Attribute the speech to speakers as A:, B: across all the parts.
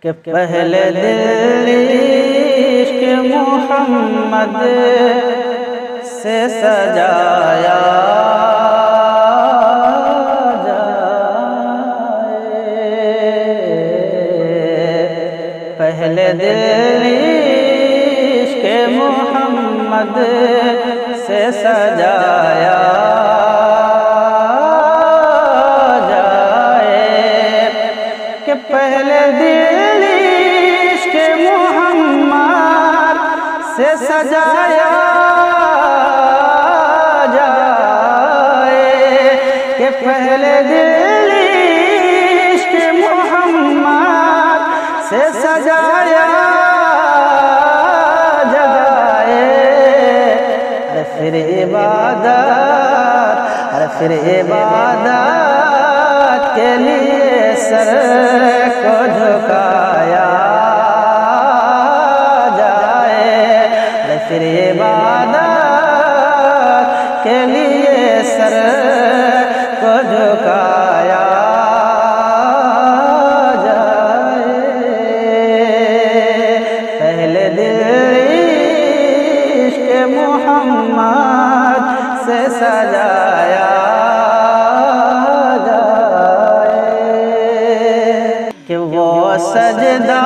A: कि पहले दिल इश्क़ मोहम्मद से सजाया पहले दिल इश्क़ मोहम्मद से सजाया जाए कि पहले दिल इश्क़ मोहम्मद से सजाया जाए कि पहले दिल इश्क़ मोहम्मद से सजाया जाए। अरे फिर इबादत के लिए सर को झुकाया जाए। अरे फिर इबादत के लिए सर को झुकाया से सजाया जाए कि वो सजदा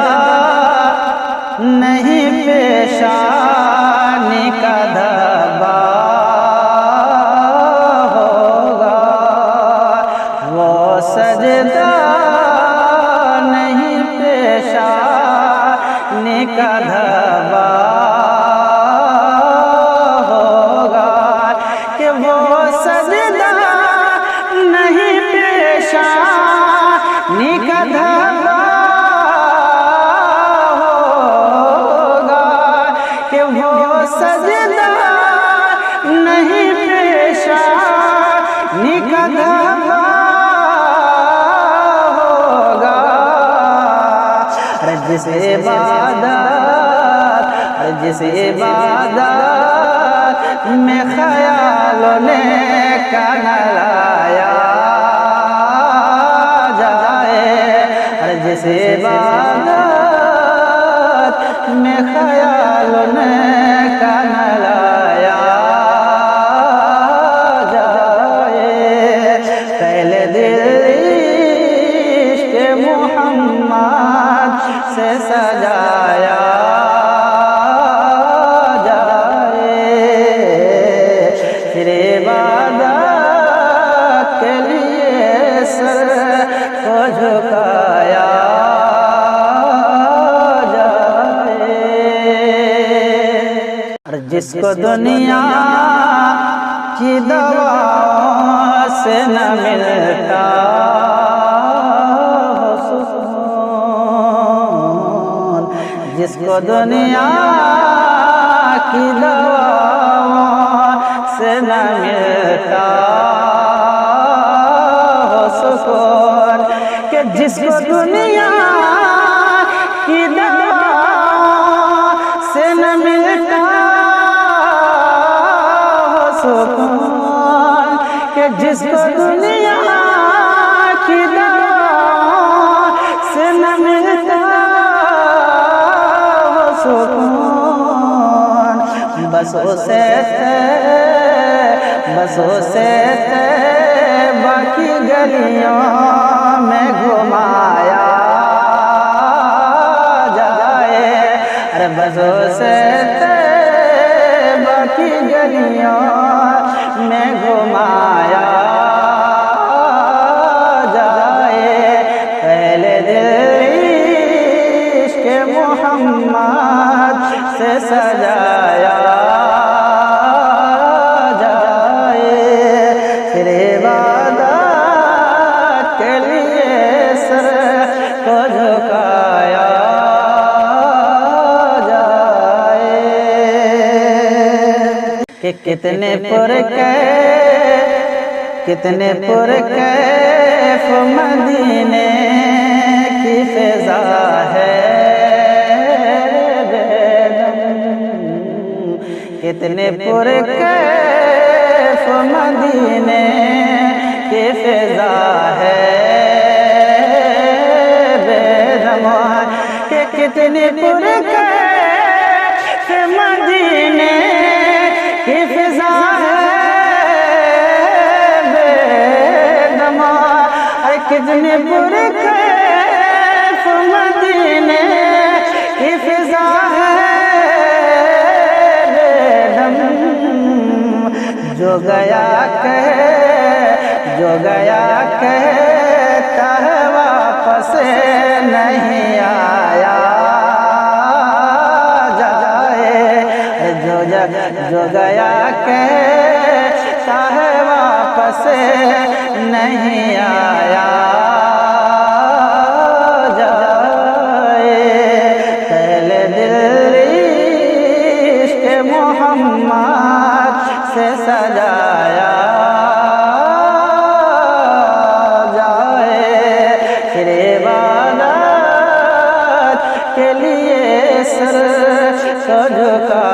A: नहीं पेशानी का धब्बा होगा। वो सजदा नहीं पेशानी का धब्बा सजदा नहीं पेशा निकलवा होगा। अरे जिस इबादत में ख्यालों ने काना लाया जाए। अरे जिस इबादत में ख्यालों ने काना लाया जाए। पहले दिल इश्क़ मोहम्मद से सजाया जाए। फिर इबादत के लिए सर को झुकाया जिसको दुनिया की दवाओं से न मिलता हो सुकून। जिसको दुनिया की दवाओं से न मिलता हो सुकून कि जिसको दुनिया की दवाओं से न मिलता सुकून कि जिसको दुनिया की दवा से न मिलता हो सुकून। बसों से बाकी गलियों में घुमाया जाए। अरे बसों से बाकी गलियों में घुमाया जाए। पहले दिल इश्क़ मोहम्मद से सजाया जाए। फिर इबादत के लिए सर को झुकाया कि कितने पुरकैफ मदीने की फ़िज़ा है बेदम। कितने पुरकैफ मदीने की फ़िज़ा है बेदम। कि कितनी पुरकैफ मदीने की फिजा है बेदमा, कितनी पुरकैफ मदीने की फिजा है बेदम। जो गया कहता है वापस नहीं आया जाए, जो गया कहता है वापस नहीं आया जाए। पहले दिल इश्क़ मोहम्मद से सजाया जाए, फिर इबादत के लिए सर को झुका